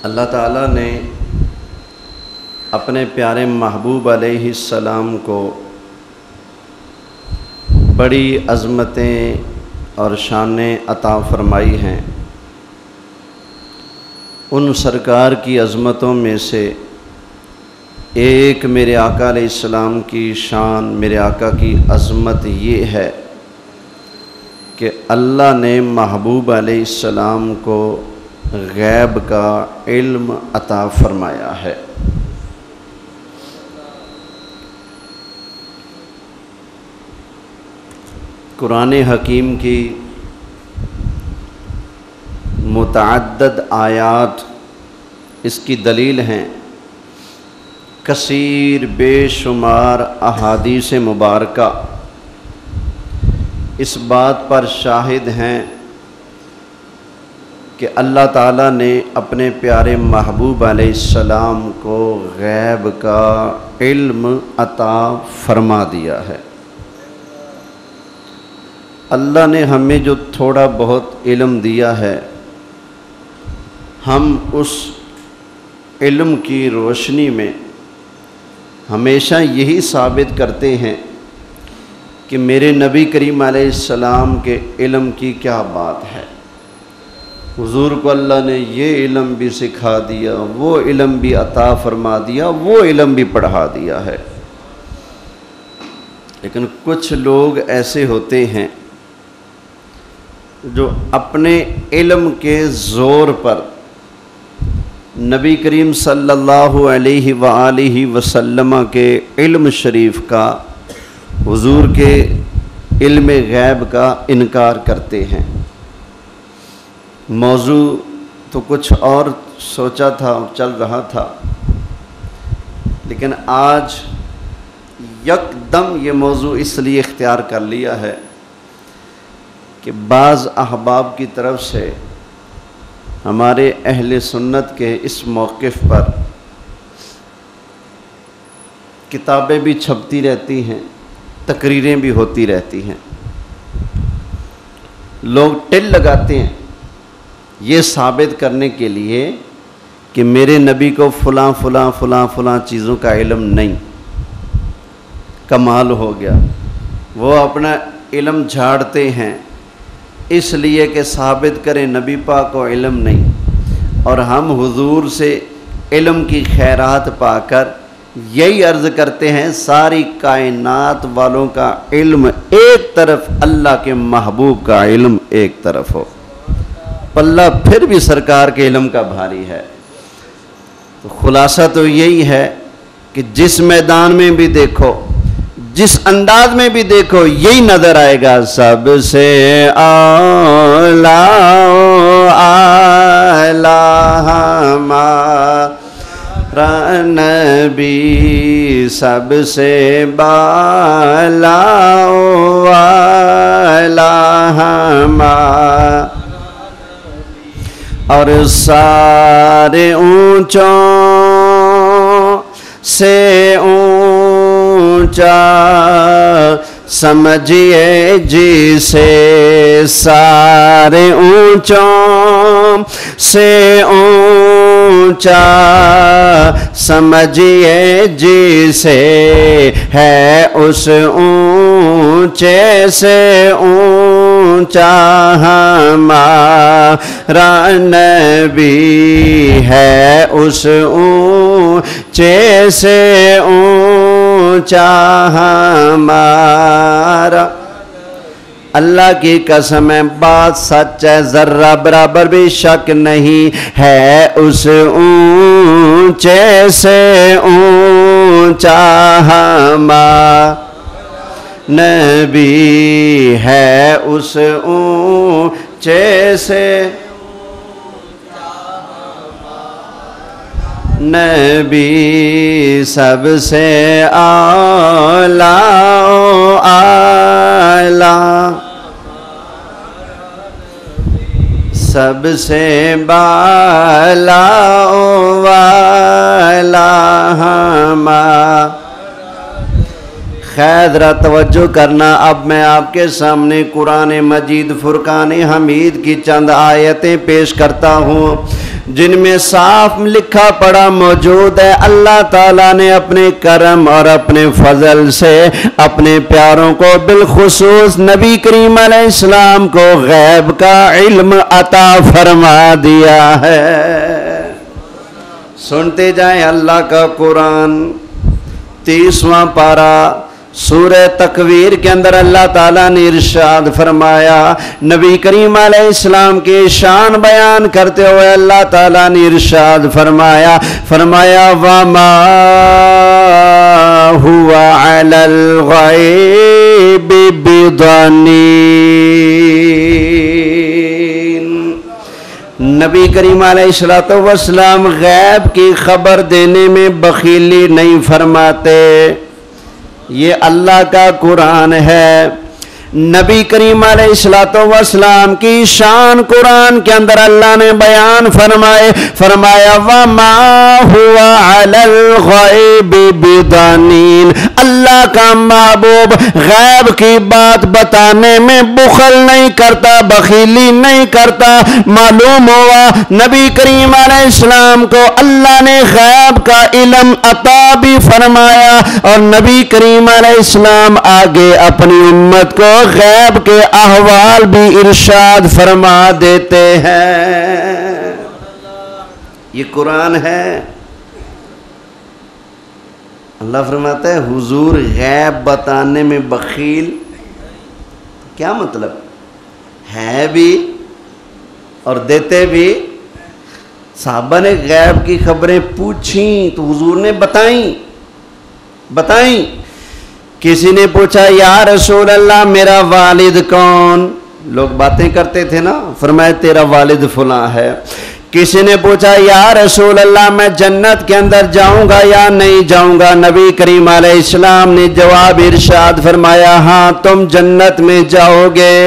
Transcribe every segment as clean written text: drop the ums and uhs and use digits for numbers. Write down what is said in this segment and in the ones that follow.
اللہ تعالیٰ نے اپنے پیارے محبوب علیہ السلام کو بڑی عظمتیں اور شانیں عطا فرمائی ہیں۔ ان سرکار کی عظمتوں میں سے ایک میرے آقا علیہ السلام کی شان، میرے آقا کی عظمت یہ ہے کہ اللہ نے محبوب علیہ السلام کو غیب کا علم عطا فرمایا ہے۔ قرآن حکیم کی متعدد آیات اس کی دلیل ہیں، کثیر بے شمار احادیث مبارکہ اس بات پر شاہد ہیں کہ اللہ تعالیٰ نے اپنے پیارے محبوب علیہ السلام کو غیب کا علم عطا فرما دیا ہے۔ اللہ نے ہمیں جو تھوڑا بہت علم دیا ہے، ہم اس علم کی روشنی میں ہمیشہ یہی ثابت کرتے ہیں کہ میرے نبی کریم علیہ السلام کے علم کی کیا بات ہے۔ حضور کو اللہ نے یہ علم بھی سکھا دیا، وہ علم بھی عطا فرما دیا، وہ علم بھی پڑھا دیا ہے۔ لیکن کچھ لوگ ایسے ہوتے ہیں جو اپنے علم کے زور پر نبی کریم صلی اللہ علیہ وآلہ وسلم کے علم شریف کا، حضور کے علم غیب کا انکار کرتے ہیں۔ موضوع تو کچھ اور سوچا تھا، چل رہا تھا، لیکن آج یکدم یہ موضوع اس لیے اختیار کر لیا ہے کہ بعض احباب کی طرف سے ہمارے اہل سنت کے اس موقف پر کتابیں بھی چھپتی رہتی ہیں، تقریریں بھی ہوتی رہتی ہیں، لوگ ٹل لگاتے ہیں یہ ثابت کرنے کے لیے کہ میرے نبی کو فلاں فلاں فلاں فلاں چیزوں کا علم نہیں، کمال ہو گیا۔ وہ اپنا علم جھاڑتے ہیں اس لیے کہ ثابت کریں نبی پاک کو علم نہیں، اور ہم حضور سے علم کی خیرات پا کر یہی عرض کرتے ہیں ساری کائنات والوں کا علم ایک طرف، اللہ کے محبوب کا علم ایک طرف ہو۔ پلہ پھر بھی سرکار کے علم کا بھاری ہے۔ تو خلاصہ تو یہی ہے کہ جس میدان میں بھی دیکھو، جس انداز میں بھی دیکھو، یہی نظر آئے گا، سب سے اعلیٰ ہمارا نبی، سب سے بالا اعلیٰ ہمارا، اور سارے اونچوں سے اونچا سمجھیے جسے، سارے اونچوں سے اونچا سمجھیے جسے، ہے اس اونچے سے اونچا ہمارا نبی، ہے اس اونچے سے اونچا ہمارا۔ اللہ کی قسم ہے، بات سچ ہے، ذرہ برابر بھی شک نہیں، ہے اس اونچے سے اونچا ہمارا نبی، ہے اس اونچے سے نبی، سب سے اعلیٰ اعلیٰ، سب سے بالا والا ہمارا۔ خیر ذرا توجہ کرنا، اب میں آپ کے سامنے قرآن مجید فرقان حمید کی چند آیتیں پیش کرتا ہوں۔ جن میں صاف لکھا پڑا موجود ہے اللہ تعالیٰ نے اپنے کرم اور اپنے فضل سے اپنے پیاروں کو بالخصوص نبی کریم علیہ السلام کو غیب کا علم عطا فرما دیا ہے۔ سنتے جائیں اللہ کا قرآن 30واں پارہ سورہ تکویر کے اندر اللہ تعالیٰ نے ارشاد فرمایا، نبی کریم علیہ السلام کی شان بیان کرتے ہوئے اللہ تعالیٰ نے ارشاد فرمایا وَمَا هُوَ عَلَى الْغَيْبِ بِضَنِينٍ۔ نبی کریم علیہ السلام غیب کی خبر دینے میں بخیلی نہیں فرماتے۔ یہ اللہ کا قرآن ہے۔ نبی کریم علیہ السلام کی شان قرآن کے اندر اللہ نے بیان فرمایا وَمَا هُوَ عَلَى الْغَيْبِ بِضَنِينٍ۔ اللہ کا محبوب غیب کی بات بتانے میں بخل نہیں کرتا، بخیلی نہیں کرتا۔ معلوم ہوا نبی کریم علیہ السلام کو اللہ نے غیب کا علم عطا بھی فرمایا، اور نبی کریم علیہ السلام آگے اپنی امت کو غیب کے احوال بھی ارشاد فرما دیتے ہیں۔ یہ قرآن ہے۔ اللہ فرماتا ہے حضور غیب بتانے میں بخیل، کیا مطلب ہے بھی اور دیتے بھی۔ صحابہ نے غیب کی خبریں پوچھیں تو حضور نے بتائیں۔ کسی نے پوچھا یا رسول اللہ میرا والد کون؟ لوگ باتیں کرتے تھے نا، فرمایا تیرا والد فلاں ہے۔ کسی نے پوچھا یا رسول اللہ میں جنت کے اندر جاؤں گا یا نہیں جاؤں گا؟ نبی کریم علیہ السلام نے جواب ارشاد فرمایا ہاں تم جنت میں جاؤ گے۔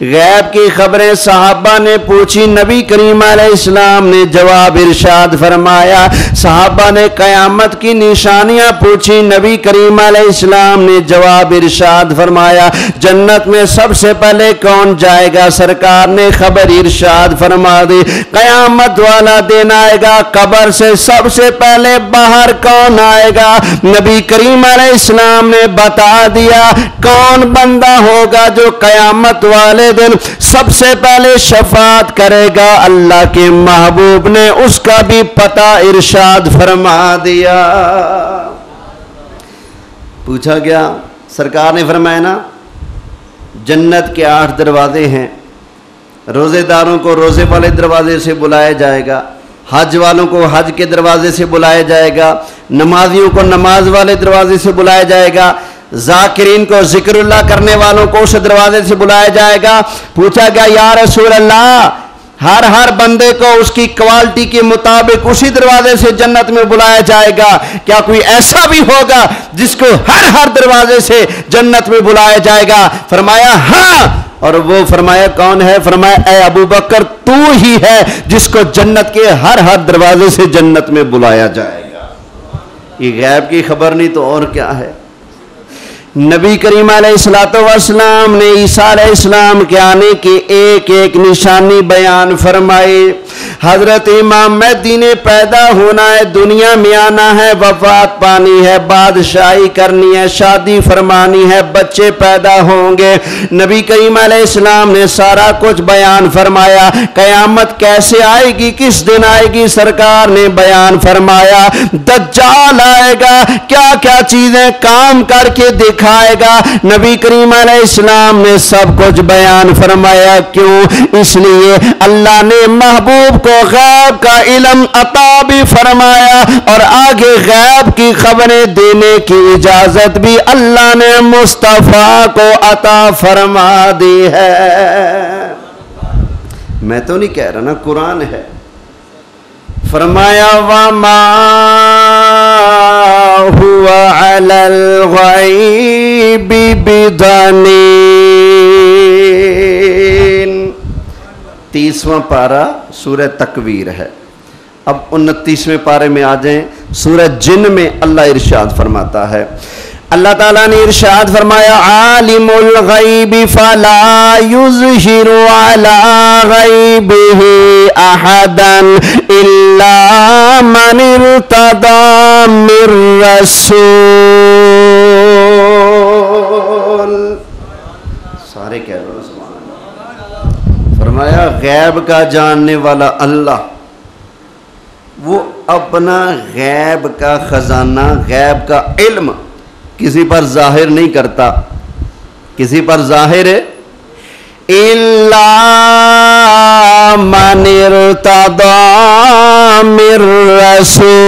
غیب کی خبریں صحابہ نے پوچھی، نبی کریم علیہ السلام نے جواب ارشاد فرمایا۔ صحابہ نے قیامت کی نشانیاں پوچھی، نبی کریم علیہ السلام نے جواب ارشاد فرمایا۔ جنت میں سب سے پہلے کون جائے گا؟ سرکار نے خبر ارشاد فرما دی، قیامت والا دن آئے گا، قبر سے سب سے پہلے باہر کون آئے گا؟ نبی کریم علیہ السلام نے بتا دیا کون بندہ ہوگا جو قیامت والے دن سب سے پہلے شفاعت کرے گا۔ اللہ کے محبوب نے اس کا بھی پتہ ارشاد فرما دیا۔ پوچھا گیا، سرکار نے فرمایا نا جنت کے 8 دروازے ہیں، روزے داروں کو روزے والے دروازے سے بلایا جائے گا، حج والوں کو حج کے دروازے سے بلایا جائے گا، نمازیوں کو نماز والے دروازے سے بلایا جائے گا، ذاکرین کو ذکر اللہ کرنے والوں کو اس دروازے سے بلایا جائے گا۔ پوچھا گیا یا رسول اللہ ہر بندے کو اس کی کوالٹی کے مطابق اسی دروازے سے جنت میں بلایا جائے گا، کیا کوئی ایسا بھی ہوگا جس کو ہر دروازے سے جنت میں بلایا جائے گا؟ فرمایا ہاں، اور وہ فرمایا کون ہے؟ فرمایا اے ابو بکر تو ہی ہے جس کو جنت کے ہر دروازے سے جنت میں بلایا جائے گا۔ یہ غیب کی خبر نہیں تو اور کیا ہے۔ نبی کریم علیہ السلام نے عیسیٰ علیہ السلام کے آنے کی ایک نشانی بیان فرمائی۔ حضرت امام مہدی نے پیدا ہونا ہے، دنیا میں آنا ہے، وفات پانی ہے، بادشاہی کرنی ہے، شادی فرمانی ہے، بچے پیدا ہوں گے۔ نبی کریم علیہ السلام نے سارا کچھ بیان فرمایا۔ قیامت کیسے آئے گی، کس دن آئے گی؟ سرکار نے بیان فرمایا دجال آئے گا، کیا کیا چیزیں کام کر کے دکھائے گا۔ نبی کریم علیہ السلام نے سب کچھ بیان فرمایا۔ کیوں؟ اس لیے اللہ نے محبوب کو غیب کا علم عطا بھی فرمایا، اور آگے غیب کی خبریں دینے کی اجازت بھی اللہ نے مصطفیٰ کو عطا فرما دی ہے۔ میں تو نہیں کہہ رہا نا، قرآن ہے۔ فرمایا وَمَا هُوَ عَلَى الْغَيْبِ بِضَنِينٍ۔ 30واں پارہ سورہ تکویر ہے۔ اب 29ویں پارے میں آ جائیں، سورہ جن میں اللہ ارشاد فرماتا ہے اللہ تعالیٰ نے ارشاد فرمایا عالم الغیب فلا یظہر علی غیبہ احدا الا من ارتضی من رسول. سارے کہہ رہے ہیں سبحان اللہ. فرمایا غیب کا جاننے والا اللہ، وہ اپنا غیب کا خزانہ، غیب کا علم کسی پر ظاہر نہیں کرتا. کسی پر ظاہر الا من ارتضی من رسول.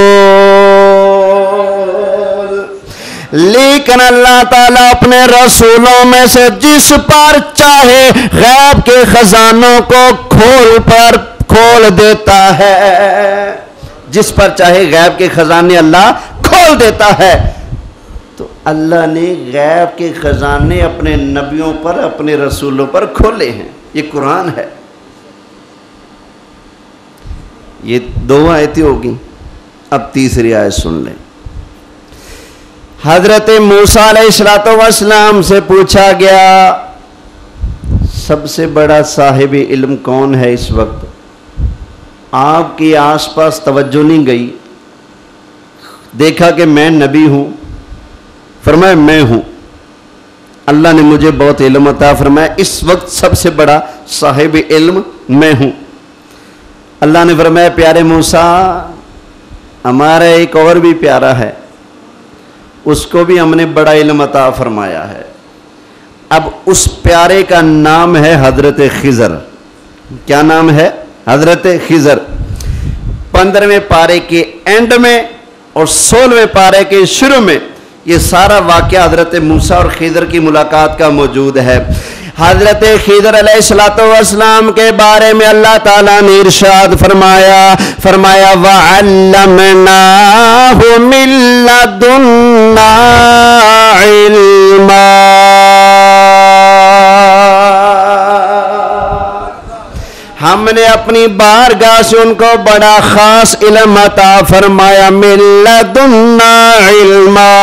لیکن اللہ تعالیٰ اپنے رسولوں میں سے جس پر چاہے غیب کے خزانوں کو کھول دیتا ہے. جس پر چاہے غیب کے خزانے اللہ کھول دیتا ہے. تو اللہ نے غیب کے خزانے اپنے نبیوں پر، اپنے رسولوں پر کھولے ہیں. یہ قرآن ہے. یہ 2 آیتیں ہوگی. اب تیسری آیت سن لیں. حضرت موسیٰ علیہ السلام سے پوچھا گیا سب سے بڑا صاحب علم کون ہے اس وقت؟ آپ کے آس پاس توجہ نہیں گئی. دیکھا کہ میں نبی ہوں. فرمایا میں ہوں. اللہ نے مجھے بہت علم عطا فرمایا. اس وقت سب سے بڑا صاحب علم میں ہوں. اللہ نے فرمایا پیارے موسیٰ، ہمارا ایک اور بھی پیارا ہے، اس کو بھی ہم نے بڑا علم عطا فرمایا ہے. اب اس پیارے کا نام ہے حضرت خضر. کیا نام ہے؟ حضرت خضر. 15ویں پارے کے اینڈ میں اور 16ویں پارے کے شروع میں یہ سارا واقعہ حضرت موسیٰ اور خضر کی ملاقات کا موجود ہے. حضرت خضر علیہ السلام کے بارے میں اللہ تعالیٰ نے ارشاد فرمایا وَعَلَّمْنَاهُ مِن لَّدُنَّا عِلْمًا. ہم نے اپنی بارگاہ سے ان کو بڑا خاص علم عطا فرمایا. من لدنا علما.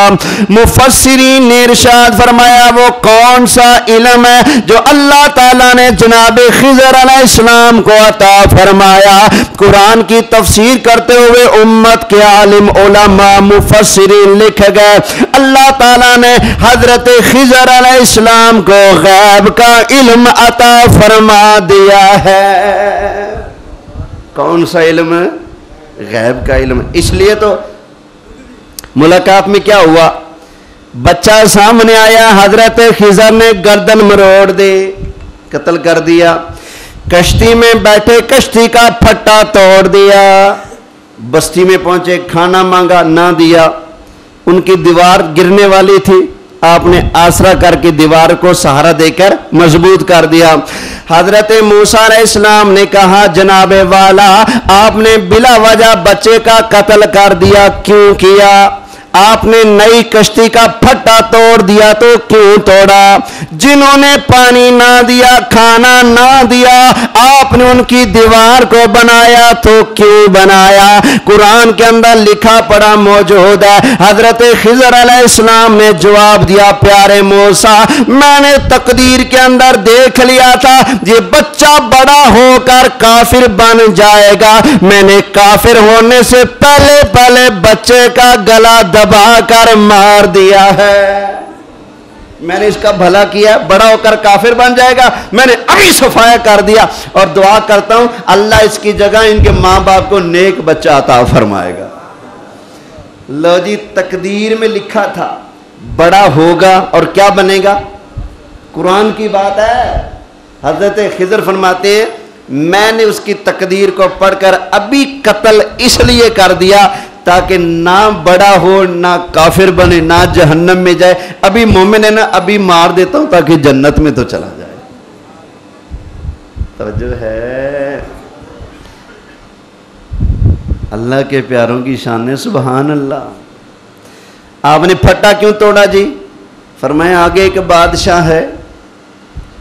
مفسرین نے ارشاد فرمایا وہ کون سا علم ہے جو اللہ تعالیٰ نے جناب خضر علیہ السلام کو عطا فرمایا. قرآن کی تفسیر کرتے ہوئے امت کے عالم علماء مفسرین لکھ گئے اللہ تعالیٰ نے حضرت خضر علیہ السلام کو غیب کا علم عطا فرما دیا ہے. کون سا علم ہے؟ غیب کا علم. اس لیے تو ملاقات میں کیا ہوا؟ بچہ سامنے آیا، حضرت خضر نے گردن مروڑ دی، قتل کر دیا. کشتی میں بیٹھے کشتی کا پھٹا توڑ دیا. بستی میں پہنچے، کھانا مانگا، نہ دیا. ان کی دیوار گرنے والی تھی، آپ نے آسرا کر کے دیوار کو سہارا دے کر مضبوط کر دیا. حضرت موسیٰ علیہ السلام نے کہا جناب والا آپ نے بلا وجہ بچے کا قتل کر دیا، کیوں کیا؟ آپ نے نئی کشتی کا پھٹا توڑ دیا تو کیوں توڑا؟ جنہوں نے پانی نہ دیا، کھانا نہ دیا، آپ نے ان کی دیوار کو بنایا تو کیوں بنایا؟ قرآن کے اندر لکھا پڑا موجود ہے. حضرت خضر علیہ السلام نے جواب دیا پیارے موسیٰ میں نے تقدیر کے اندر دیکھ لیا تھا یہ بچہ بڑا ہو کر کافر بن جائے گا. میں نے کافر ہونے سے پہلے بچے کا گلا دبا کر مار دیا ہے. میں نے اس کا بھلا کیا، بڑا ہو کر کافر بن جائے گا، میں نے ابھی صفایا کر دیا. اور دعا کرتا ہوں اللہ اس کی جگہ ان کے ماں باپ کو نیک بچہ عطا فرمائے گا. لو جی تقدیر میں لکھا تھا بڑا ہوگا اور کیا بنے گا، قرآن کی بات ہے. حضرت خضر فرماتے ہیں میں نے اس کی تقدیر کو پڑھ کر ابھی قتل اس لیے کر دیا تاکہ نہ بڑا ہو، نہ کافر بنے، نہ جہنم میں جائے. ابھی مومن ہے نا، ابھی مار دیتا ہوں تاکہ جنت میں تو چلا جائے. توجہ ہے؟ اللہ کے پیاروں کی شان ہے سبحان اللہ. آپ نے پھٹا کیوں توڑا جی؟ فرمایا آگے ایک بادشاہ ہے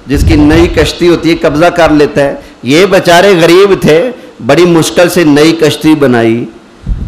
جس کی نئی کشتی ہوتی ہے، قبضہ کر لیتا ہے. یہ بیچارے غریب تھے، بڑی مشکل سے نئی کشتی بنائی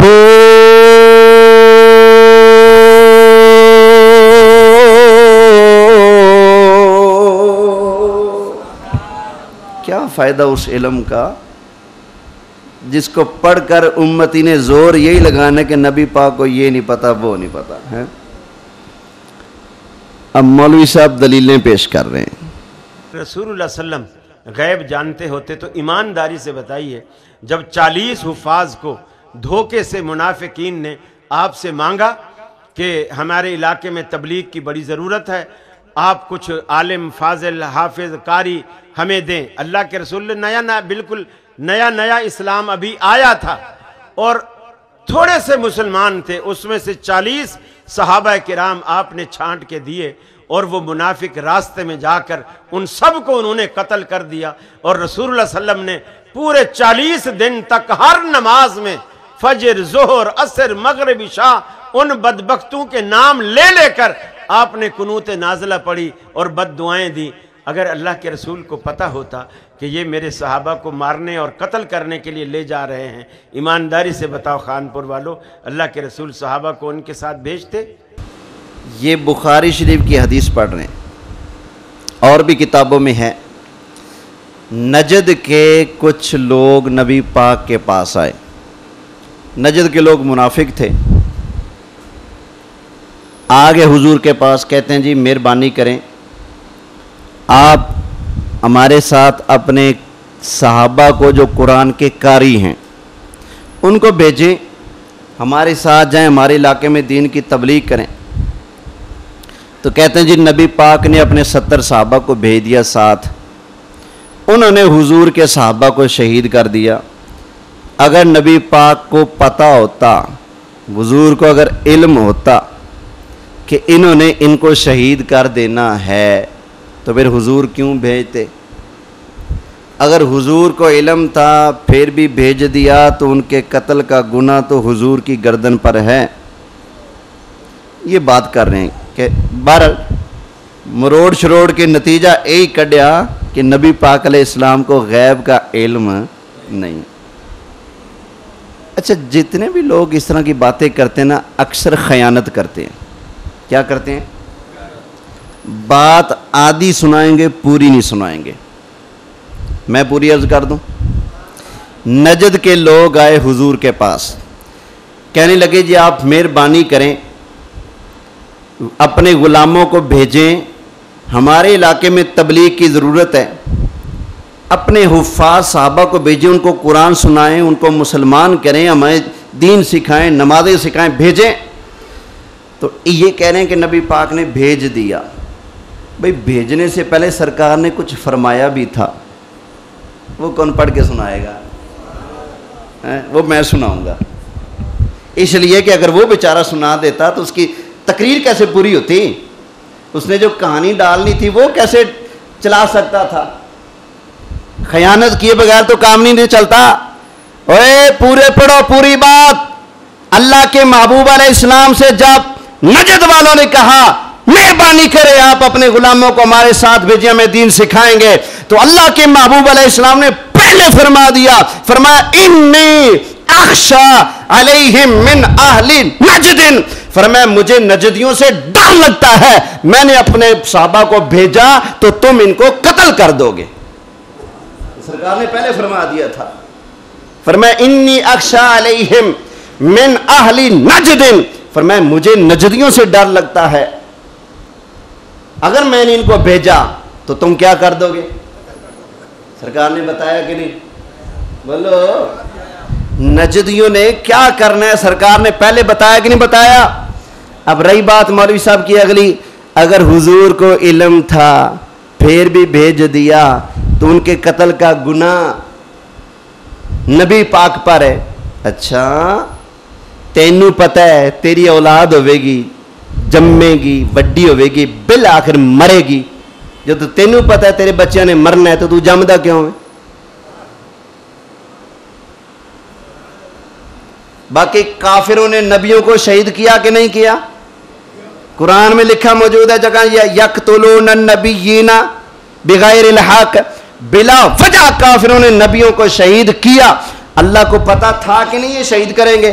ہو کیا فائدہ اس علم کا جس کو پڑھ کر امتی نے زور یہی لگانا کہ نبی پاک کو یہ نہیں پتا وہ نہیں پتا ہے۔ اب مولوی صاحب دلیلیں پیش کر رہے ہیں۔ رسول اللہ صلی اللہ علیہ وسلم غیب جانتے ہوتے تو ایمانداری سے بتائیے، جب 40 حفاظ کو دھوکے سے منافقین نے آپ سے مانگا کہ ہمارے علاقے میں تبلیغ کی بڑی ضرورت ہے، آپ کچھ عالم فاضل حافظ قاری ہمیں دیں، اللہ کے رسول بالکل نیا اسلام ابھی آیا تھا اور تھوڑے سے مسلمان تھے، اس میں سے 40 صحابہ کرام آپ نے چھانٹ کے دیے اور وہ منافق راستے میں جا کر ان سب کو انہوں نے قتل کر دیا، اور رسول اللہ صلی اللہ علیہ وسلم نے پورے 40 دن تک ہر نماز میں فجر ظہر عصر مغرب عشاء ان بدبختوں کے نام لے لے کر آپ نے قنوت نازلہ پڑھی اور بد دعائیں دی۔ اگر اللہ کے رسول کو پتہ ہوتا کہ یہ میرے صحابہ کو مارنے اور قتل کرنے کے لیے لے جا رہے ہیں، ایمانداری سے بتاؤ خانپور والو، اللہ کے رسول صحابہ کو ان کے ساتھ بھیجتے؟ یہ بخاری شریف کی حدیث پڑھ رہے ہیں، اور بھی کتابوں میں ہے۔ نجد کے کچھ لوگ نبی پاک کے پاس آئے، نجد کے لوگ منافق تھے، آگے حضور کے پاس کہتے ہیں جی مہربانی کریں آپ ہمارے ساتھ اپنے صحابہ کو جو قرآن کے قاری ہیں ان کو بھیجیں، ہمارے ساتھ جائیں، ہمارے علاقے میں دین کی تبلیغ کریں۔ تو کہتے ہیں جی نبی پاک نے اپنے 70 صحابہ کو بھیج دیا ساتھ، انہوں نے حضور کے صحابہ کو شہید کر دیا۔ اگر نبی پاک کو پتہ ہوتا، حضور کو اگر علم ہوتا کہ انہوں نے ان کو شہید کر دینا ہے تو پھر حضور کیوں بھیجتے؟ اگر حضور کو علم تھا پھر بھی بھیج دیا تو ان کے قتل کا گناہ تو حضور کی گردن پر ہے۔ یہ بات کر رہے ہیں کہ بہرحال مروڑ شروڑ کے نتیجہ یہی کڈیا کہ نبی پاک علیہ السلام کو غیب کا علم نہیں۔ اچھا، جتنے بھی لوگ اس طرح کی باتیں کرتے ہیں نا، اکثر خیانت کرتے ہیں۔ کیا کرتے ہیں؟ بات آدھی سنائیں گے، پوری نہیں سنائیں گے۔ میں پوری عرض کر دوں۔ نجد کے لوگ آئے حضور کے پاس، کہنے لگے جی آپ مہربانی کریں، اپنے غلاموں کو بھیجیں، ہمارے علاقے میں تبلیغ کی ضرورت ہے، اپنے حفاظ صحابہ کو بھیجیں، ان کو قرآن سنائیں، ان کو مسلمان کریں، ہمیں دین سکھائیں، نمازیں سکھائیں، بھیجیں۔ تو یہ کہہ رہے ہیں کہ نبی پاک نے بھیج دیا۔ بھئی بھیجنے سے پہلے سرکار نے کچھ فرمایا بھی تھا، وہ کون پڑھ کے سنائے گا؟ وہ میں سناؤں گا، اس لیے کہ اگر وہ بیچارہ سنا دیتا تو اس کی تقریر کیسے پوری ہوتی؟ اس نے جو کہانی ڈالنی تھی وہ کیسے چلا سکتا تھا؟ خیانت کیے بغیر تو کام نہیں چلتا۔ اوے پورے پڑھو پوری بات۔ اللہ کے محبوب علیہ السلام سے جب نجد والوں نے کہا مہربانی کرے آپ اپنے غلاموں کو ہمارے ساتھ بھیجیں، ہمیں دین سکھائیں گے، تو اللہ کے محبوب علیہ السلام نے پہلے فرما دیا، فرمایا انی اخشا علیہم من اہل نجد، فرمایا مجھے نجدیوں سے ڈر لگتا ہے، میں نے اپنے صحابہ کو بھیجا تو تم ان کو قتل کر دو گے۔ سرکار نے پہلے فرما دیا تھا، فرمایا انی اخشا علیہم من اہل نجد، فرمایا مجھے نجدیوں سے ڈر لگتا ہے، اگر میں نے ان کو بھیجا تو تم کیا کر دو گے؟ سرکار نے بتایا کہ نہیں؟ بولو، نجدیوں نے کیا کرنا ہے سرکار نے پہلے بتایا کہ نہیں بتایا؟ اب رہی بات مولوی صاحب کی اگلی، اگر حضور کو علم تھا پھر بھی بھیج دیا تو ان کے قتل کا گناہ نبی پاک پر ہے۔ اچھا تینوں پتہ ہے تیری اولاد ہوئے گی، جمے گی، بڑی ہوئے گی، بالآخر مرے گی، جو تو تینوں پتہ ہے تیرے بچیاں نے مرنا ہے تو جمدہ کیوں ہے؟ باقی کافروں نے نبیوں کو شہید کیا کہ نہیں کیا؟ قرآن میں لکھا موجود ہے جگہ یقتلون النبیین بغیر الحق، بلا وجہ کافروں نے نبیوں کو شہید کیا۔ اللہ کو پتا تھا کہ نہیں یہ شہید کریں گے؟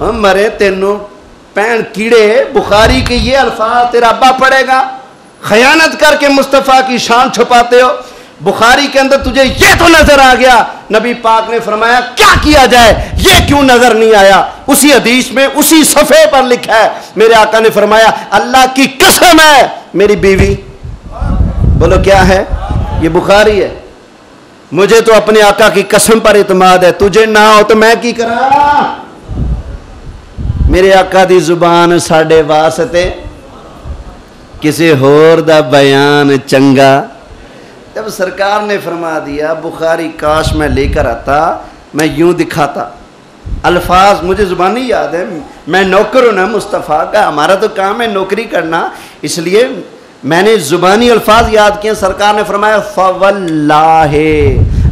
مرے تینوں پین کیڑے، بخاری کے یہ الفاظ تیرا ابا پڑھے گا؟ خیانت کر کے مصطفیٰ کی شان چھپاتے ہو۔ بخاری کے اندر تجھے یہ تو نظر آ گیا، نبی پاک نے فرمایا کیا کیا جائے، یہ کیوں نظر نہیں آیا؟ اسی حدیث میں اسی صفحے پر لکھا ہے، میرے آقا نے فرمایا اللہ کی قسم ہے میری بیوی، بولو کیا ہے؟ یہ بخاری ہے، مجھے تو اپنے آقا کی قسم پر اعتماد ہے، تجھے نہ ہو تو میں کی کرا؟ میرے آقا دی زبان ساڑھے واسطے کسی ہور دا بیان چنگا۔ جب سرکار نے فرما دیا بخاری کاش میں لے کر آتا، میں یوں دکھاتا، الفاظ مجھے زبانی یاد ہے، میں نوکر ہوں نا مصطفیٰ کا، ہمارا تو کام ہے نوکری کرنا، اس لیے میں نے زبانی الفاظ یاد کیے۔ سرکار نے فرمایا فواللہ،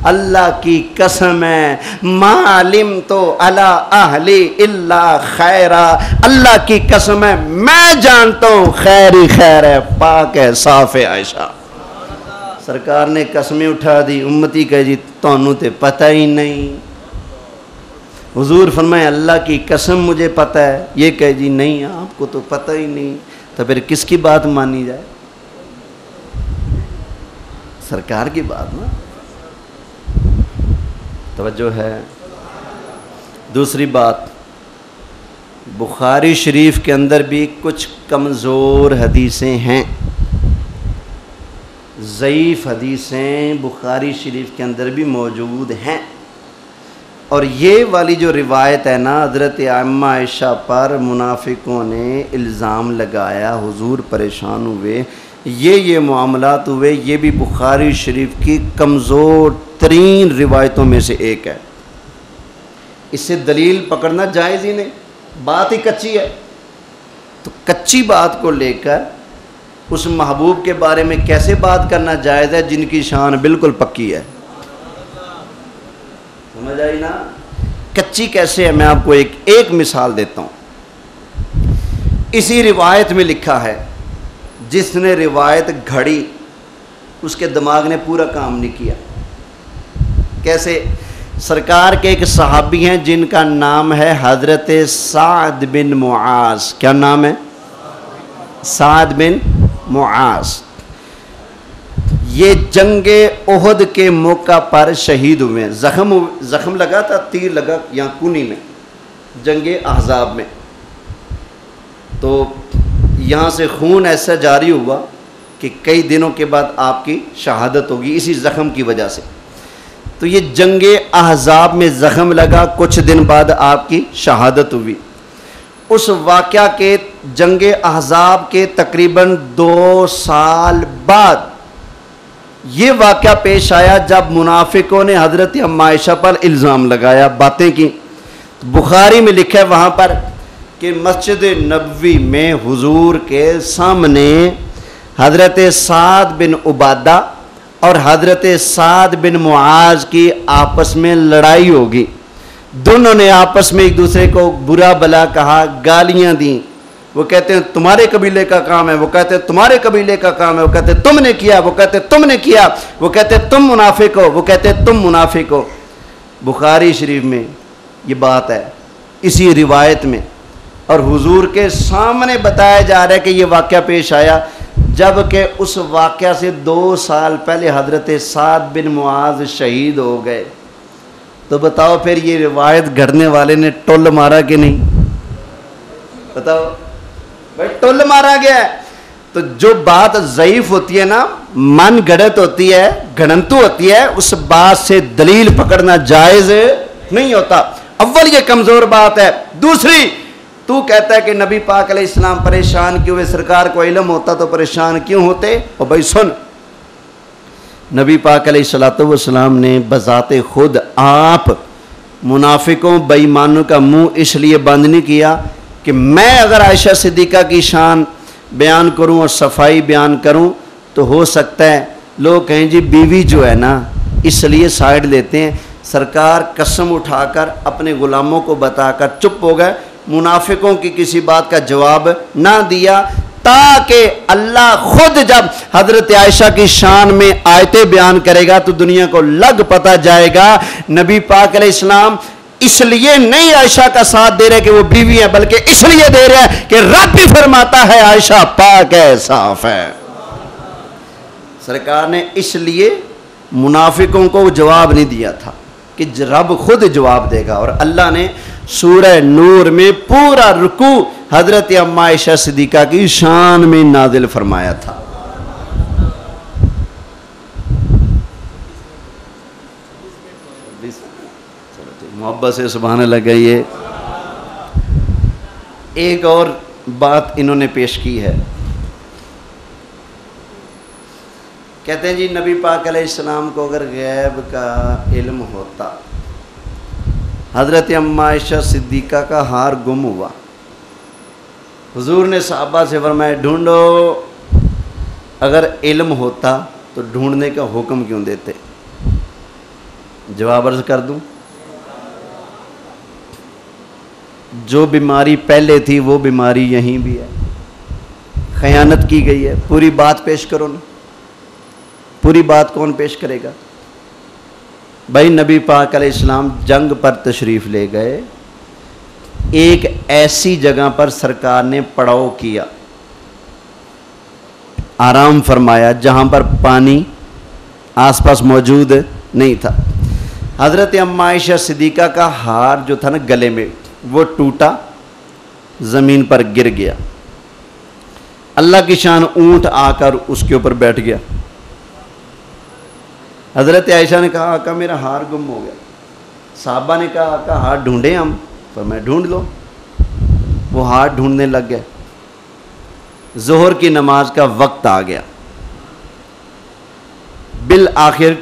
اللہ کی قسم ہے، ما علمت علی اہلی الا خیرا، اللہ کی قسم ہے میں جانتا ہوں خیر ہی خیر ہے، پاک ہے، صاف ہے عائشہ۔ سرکار نے قسمیں اٹھا دی، امتی کہے جی تانوں تے پتہ ہی نہیں۔ حضور فرمائے اللہ کی قسم مجھے پتہ ہے، یہ کہے جی نہیں آپ کو تو پتہ ہی نہیں، تو پھر کس کی بات مانی جائے؟ سرکار کی بات نا، توجہ ہے۔ دوسری بات، بخاری شریف کے اندر بھی کچھ کمزور حدیثیں ہیں، ضعیف حدیثیں بخاری شریف کے اندر بھی موجود ہیں، اور یہ والی جو روایت ہے نا حضرت عامہ عائشہ پر منافقوں نے الزام لگایا، حضور پریشان ہوئے، یہ معاملات ہوئے، یہ بھی بخاری شریف کی کمزور ترین روایتوں میں سے ایک ہے۔ اس سے دلیل پکڑنا جائز ہی نہیں، بات ہی کچی ہے، تو کچی بات کو لے کر اس محبوب کے بارے میں کیسے بات کرنا جائز ہے جن کی شان بالکل پکی ہے؟ سمجھ آئی نا؟ کچی کیسے ہے، میں آپ کو ایک مثال دیتا ہوں۔ اسی روایت میں لکھا ہے جس نے روایت گھڑی اس کے دماغ نے پورا کام نہیں کیا۔ کیسے؟ سرکار کے ایک صحابی ہیں جن کا نام ہے حضرت سعد بن معاذ۔ کیا نام ہے؟ سعد بن معاذ۔ یہ جنگ احد کے موقع پر شہید ہوئے ہیں، زخم لگا تھا، تیر لگا یہاں کونی میں، جنگ احزاب میں، تو یہاں سے خون ایسا جاری ہوا کہ کئی دنوں کے بعد آپ کی شہادت ہوگی اسی زخم کی وجہ سے۔ تو یہ جنگ احزاب میں زخم لگا، کچھ دن بعد آپ کی شہادت ہوئی۔ اس واقعہ کے جنگ احزاب کے تقریباً 2 سال بعد یہ واقعہ پیش آیا جب منافقوں نے حضرت عامہ عائشہ پر الزام لگایا، باتیں کی۔ بخاری میں لکھا ہے وہاں پر کہ مسجد نبوی میں حضور کے سامنے حضرت سعد بن عبادہ اور حضرت سعد بن معاذ کی آپس میں لڑائی ہوگی، دونوں نے آپس میں ایک دوسرے کو برا بلا کہا، گالیاں دیں۔ وہ کہتے ہیں تمہارے قبیلے کا کام ہے، وہ کہتے ہیں تمہارے قبیلے کا کام ہے، وہ کہتے ہیں تم نے کیا، وہ کہتے ہیں تم نے کیا، وہ کہتے ہیں تم منافق ہو، وہ کہتے ہیں تم منافق ہو۔ بخاری شریف میں یہ بات ہے، اسی روایت میں، اور حضور کے سامنے بتایا جا رہا ہے کہ یہ واقعہ پیش آیا جبکہ اس واقعہ سے 2 سال پہلے حضرت سعد بن معاذ شہید ہو گئے۔ تو بتاؤ پھر یہ روایت گھڑنے والے نے ٹول مارا کہ نہیں؟ بتاؤ بھائی، ٹول مارا گیا ہے۔ تو جو بات ضعیف ہوتی ہے نا، من گڑت ہوتی ہے، گھڑنتو ہوتی ہے، اس بات سے دلیل پکڑنا جائز نہیں ہوتا۔ اول یہ کمزور بات ہے۔ دوسری، تو کہتا ہے کہ نبی پاک علیہ السلام پریشان کیوں ہوئے، سرکار کو علم ہوتا تو پریشان کیوں ہوتے؟ اور بھائی سن، نبی پاک علیہ السلام نے بذات خود آپ منافقوں بے ایمانوں کا منہ اس لیے بند نہیں کیا کہ میں اگر عائشہ صدیقہ کی شان بیان کروں اور صفائی بیان کروں تو ہو سکتا ہے لوگ کہیں جی بیوی جو ہے نا اس لیے سائیڈ لیتے ہیں۔ سرکار قسم اٹھا کر اپنے غلاموں کو بتا کر چپ ہو گئے، منافقوں کی کسی بات کا جواب نہ دیا، تاکہ اللہ خود جب حضرت عائشہ کی شان میں آیتیں بیان کرے گا تو دنیا کو لگ پتہ جائے گا نبی پاک علیہ السلام اس لیے نہیں عائشہ کا ساتھ دے رہے کہ وہ بیوی ہیں، بلکہ اس لیے دے رہے ہیں کہ رب بھی فرماتا ہے عائشہ پاک ہے، صاف ہے۔ سرکار نے اس لیے منافقوں کو جواب نہیں دیا تھا کہ رب خود جواب دے گا، اور اللہ نے سورہ نور میں پورا رکوع حضرت ام عائشہ صدیقہ کی شان میں نازل فرمایا تھا۔ محبت سے سبحان اللہ کہیے۔ ایک اور بات انہوں نے پیش کی ہے، کہتے ہیں جی نبی پاک علیہ السلام کو اگر غیب کا علم ہوتا، حضرت ام عائشہ صدیقہ کا ہار گم ہوا، حضور نے صحابہ سے فرمایا ڈھونڈو، اگر علم ہوتا تو ڈھونڈنے کا حکم کیوں دیتے؟ جواب عرض کر دوں، جو بیماری پہلے تھی وہ بیماری یہیں بھی ہے، خیانت کی گئی ہے، پوری بات پیش کرو نا، پوری بات کون پیش کرے گا؟ بھائی نبی پاک علیہ السلام جنگ پر تشریف لے گئے، ایک ایسی جگہ پر سرکار نے پڑاؤ کیا، آرام فرمایا جہاں پر پانی آس پاس موجود نہیں تھا۔ حضرت ام عائشہ صدیقہ کا ہار جو تھا نا گلے میں، وہ ٹوٹا، زمین پر گر گیا، اللہ کی شان اونٹ آ کر اس کے اوپر بیٹھ گیا۔ حضرت عائشہ نے کہا آقا میرا ہار گم ہو گیا۔ صحابہ نے کہا آقا ہار ڈھونڈیں ہم؟ فرمایا ڈھونڈ لو۔ وہ ہار ڈھونڈنے لگ گئے، ظہر کی نماز کا وقت آ گیا، بالآخر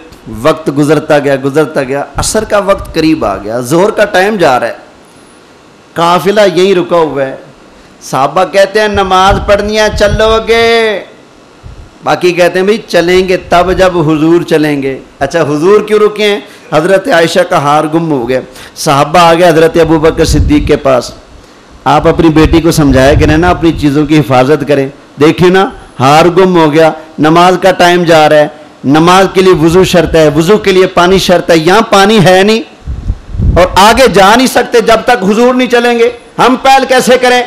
وقت گزرتا گیا، عصر کا وقت قریب آ گیا، ظہر کا ٹائم جا رہا ہے، قافلہ یہیں رکا ہوا ہے۔ صحابہ کہتے ہیں نماز پڑھنی ہے چلو گے، باقی کہتے ہیں بھئی چلیں گے تب جب حضور چلیں گے۔ اچھا حضور کیوں رکے ہیں؟ حضرت عائشہ کا ہار گم ہو گیا۔ صحابہ آ گئے حضرت ابوبکر صدیق کے پاس، آپ اپنی بیٹی کو سمجھایا کہ نا اپنی چیزوں کی حفاظت کریں، دیکھیں نا ہار گم ہو گیا، نماز کا ٹائم جا رہا ہے، نماز کے لیے وضو شرط ہے، وضو کے لیے پانی شرط ہے، یہاں پانی ہے نہیں اور آگے جا نہیں سکتے جب تک حضور نہیں چلیں گے، ہم پہل کیسے کریں؟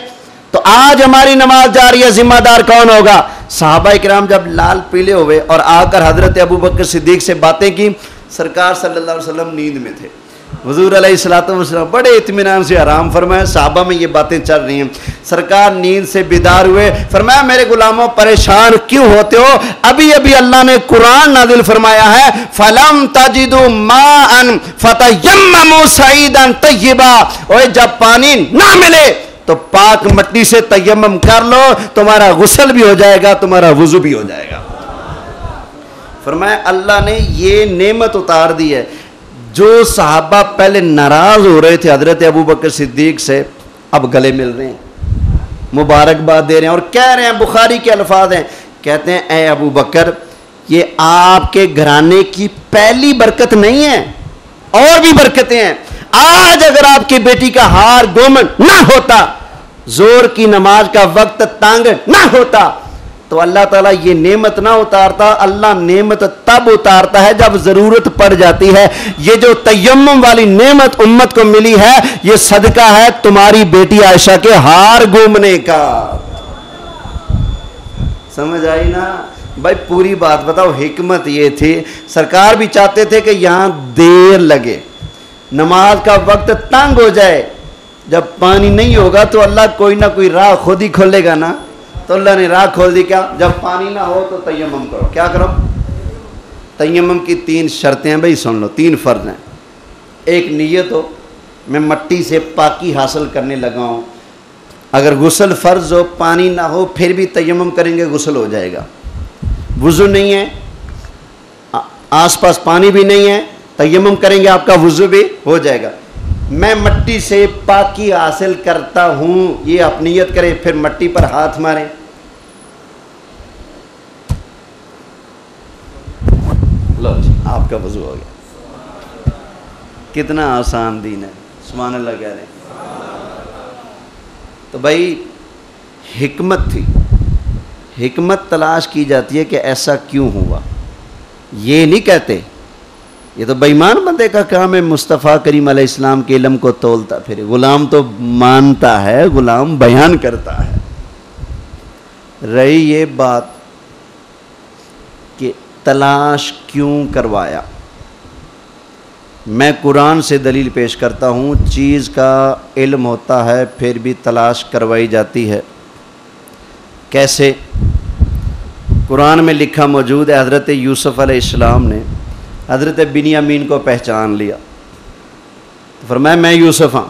تو آج ہماری نماز جا رہی ہے، ذمہ دار کون ہوگا؟ صحابہ اکرام جب لال پیلے ہوئے اور آ کر حضرت ابوبکر صدیق سے باتیں کی، سرکار صلی اللہ علیہ وسلم نیند میں تھے، حضور علیہ السلام بڑے اطمینان سے آرام فرمایا، صحابہ میں یہ باتیں چل رہی ہیں، سرکار نیند سے بیدار ہوئے، فرمایا میرے غلاموں پریشان کیوں ہوتے ہو؟ ابھی ابھی اللہ نے قرآن نازل فرمایا ہے فَلَمْ تَجِدُوا مَاءً فَتَيَمَّمُوا صَعِيدًا طَيِّبًا، اور جب پانی نہ ملے تو پاک مٹی سے تیمم کر لو، تمہارا غسل بھی ہو جائے گا، تمہارا وضو بھی ہو جائے گا۔ فرمایا اللہ نے یہ نعمت اتار دی ہے، جو صحابہ پہلے ناراض ہو رہے تھے حضرت ابوبکر صدیق سے، اب گلے مل رہے ہیں، مبارکباد دے رہے ہیں اور کہہ رہے ہیں، بخاری کے الفاظ ہیں، کہتے ہیں اے ابوبکر یہ آپ کے گھرانے کی پہلی برکت نہیں ہے، اور بھی برکتیں ہیں۔ آج اگر آپ کی بیٹی کا ہار گم نہ ہوتا، زور کی نماز کا وقت تنگ نہ ہوتا، تو اللہ تعالیٰ یہ نعمت نہ اتارتا۔ اللہ نعمت تب اتارتا ہے جب ضرورت پڑ جاتی ہے۔ یہ جو تیمم والی نعمت امت کو ملی ہے، یہ صدقہ ہے تمہاری بیٹی عائشہ کے ہار گھومنے کا۔ سمجھ آئی نا بھائی؟ پوری بات بتاؤ، حکمت یہ تھی، سرکار بھی چاہتے تھے کہ یہاں دیر لگے، نماز کا وقت تنگ ہو جائے، جب پانی نہیں ہوگا تو اللہ کوئی نہ کوئی راہ خود ہی کھولے گا نا، تو اللہ نے راہ کھول دی۔ کیا؟ جب پانی نہ ہو تو تیمم کرو۔ کیا کرو؟ تیمم کی 3 شرطیں ہیں بھائی، سن لو، 3 فرض ہیں۔ ایک نیت ہو، میں مٹی سے پاکی حاصل کرنے لگا ہوں، اگر غسل فرض ہو، پانی نہ ہو پھر بھی تیمم کریں گے، غسل ہو جائے گا۔ وضو نہیں ہے، آس پاس پانی بھی نہیں ہے، تیمم کریں گے، آپ کا وضو بھی ہو جائے گا۔ میں مٹی سے پاکی حاصل کرتا ہوں، یہ آپ نیت کریں، پھر مٹی پر ہاتھ ماریں، لو جی آپ کا وضو ہو گیا۔ کتنا آسان دین ہے، سبحان اللہ کہہ رہے ہیں۔ تو بھائی حکمت تھی، حکمت تلاش کی جاتی ہے کہ ایسا کیوں ہوا۔ یہ نہیں کہتے یہ تو بےمان بندے کا کام ہے مصطفیٰ کریم علیہ السلام کے علم کو تولتا پھر غلام تو مانتا ہے، غلام بیان کرتا ہے۔ رہی یہ بات کہ تلاش کیوں کروایا، میں قرآن سے دلیل پیش کرتا ہوں، چیز کا علم ہوتا ہے پھر بھی تلاش کروائی جاتی ہے۔ کیسے؟ قرآن میں لکھا موجود ہے، حضرت یوسف علیہ السلام نے حضرت بنیامین کو پہچان لیا، تو فرمایا میں یوسف ہاں۔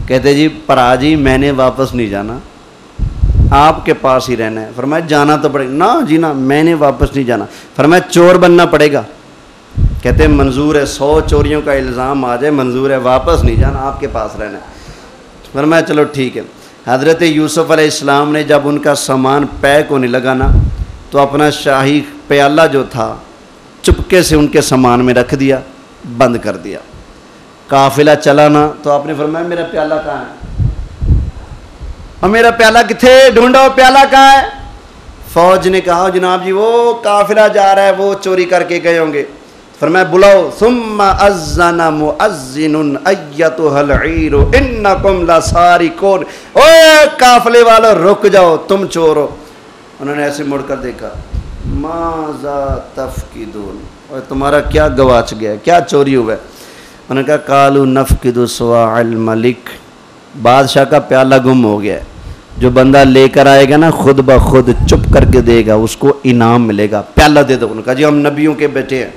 کہتے جی پرا جی میں نے واپس نہیں جانا، آپ کے پاس ہی رہنا ہے۔ فرمایا جانا تو پڑے گا۔ نا جی نا میں نے واپس نہیں جانا۔ فرمایا چور بننا پڑے گا۔ کہتے ہیں منظور ہے، 100 چوریوں کا الزام آ جائے منظور ہے، واپس نہیں جانا، آپ کے پاس رہنا ہے۔ فرمایا چلو ٹھیک ہے۔ حضرت یوسف علیہ السلام نے جب ان کا سامان پیک ہونے لگا نا، تو اپنا شاہی پیالہ جو تھا چپکے سے ان کے سامان میں رکھ دیا، بند کر دیا۔ قافلہ چلا نا تو آپ نے فرمایا میرا پیالہ کہاں ہے؟ اور میرا پیالہ کتھے؟ ڈھونڈو پیالہ کہاں ہے؟ فوج نے کہا جناب جی وہ قافلہ جا رہا ہے، وہ چوری کر کے گئے ہوں گے۔ فرمایا بلاؤ۔ ثم اذن مؤذن ایتها العیر انکم لسارقون، اوے قافلے والو رک جاؤ، تم چور ہو۔ انہوں نے ایسے مڑ کر دیکھا، ماذا تفقدون، اور تمہارا کیا گواچ گیا، کیا چوری ہوا ہے؟ انہوں نے کہا قالوا نفقد صواع الملک، بادشاہ کا پیالہ گم ہو گیا ہے، جو بندہ لے کر آئے گا نا خود بخود چپ کر کے دے گا، اس کو انعام ملے گا، پیالہ دے دو۔ انہوں نے کہا جی ہم نبیوں کے بیٹے ہیں،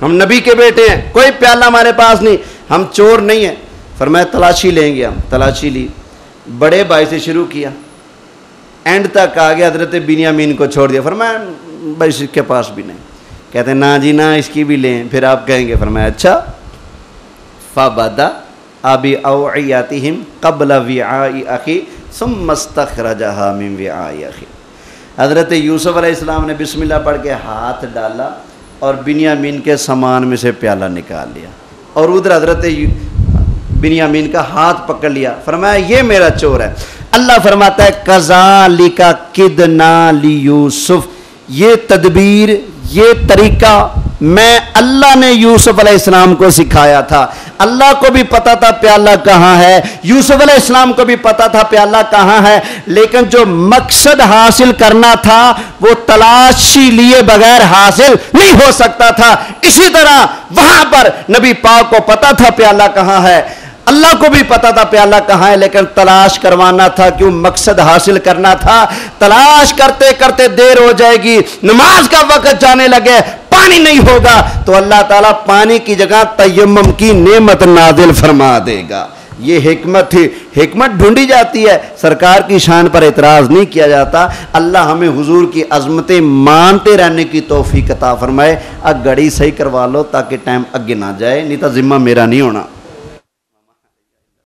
ہم نبی کے بیٹے ہیں، کوئی پیالہ ہمارے پاس نہیں، ہم چور نہیں ہیں۔ فرمایا تلاشی لیں گے ہم۔ تلاشی لی، بڑے بھائی سے شروع کیا، اینڈ تک آگے حضرت بنیامین کو چھوڑ دیا۔ فرمایا بھائی اس کے پاس بھی نہیں۔ کہتے ہیں نا جی نا اس کی بھی لیں، پھر آپ کہیں گے۔ فرمایا اچھا۔ فَبَدَأَ بِأَوْعِيَتِهِمْ قَبْلَ وِعَاءِ أَخِي ثُمَّ اسْتَخْرَجَهَا مِنْ وِعَاءِ أَخِي۔ حضرت یوسف علیہ السلام نے بسم اللہ پڑھ کے ہاتھ ڈالا اور بنیامین کے سامان میں سے پیالہ نکال لیا، اور ادھر حضرت بنیامین کا ہاتھ پکڑ لیا۔ فرمایا یہ میرا چور ہے۔ اللہ فرماتا ہے کذالک کدنا لیوسف، یہ تدبیر، یہ طریقہ میں اللہ نے یوسف علیہ السلام کو سکھایا تھا۔ اللہ کو بھی پتا تھا پیالہ کہاں ہے، یوسف علیہ السلام کو بھی پتا تھا پیالہ کہاں ہے، لیکن جو مقصد حاصل کرنا تھا وہ تلاشی لیے بغیر حاصل نہیں ہو سکتا تھا۔ اسی طرح وہاں پر نبی پاک کو پتا تھا پیالہ کہاں ہے، اللہ کو بھی پتا تھا پیالہ کہاں ہے، لیکن تلاش کروانا تھا، کیوں؟ مقصد حاصل کرنا تھا۔ تلاش کرتے کرتے دیر ہو جائے گی، نماز کا وقت جانے لگے، پانی نہیں ہوگا، تو اللہ تعالیٰ پانی کی جگہ تیمم کی نعمت نازل فرما دے گا۔ یہ حکمت تھی، حکمت ڈھونڈی جاتی ہے، سرکار کی شان پر اعتراض نہیں کیا جاتا۔ اللہ ہمیں حضور کی عظمتیں مانتے رہنے کی توفیق عطا فرمائے۔ اب گھڑی صحیح کروا لو تاکہ ٹائم اگے نہ جائے، نہیں تو ذمہ میرا نہیں ہونا۔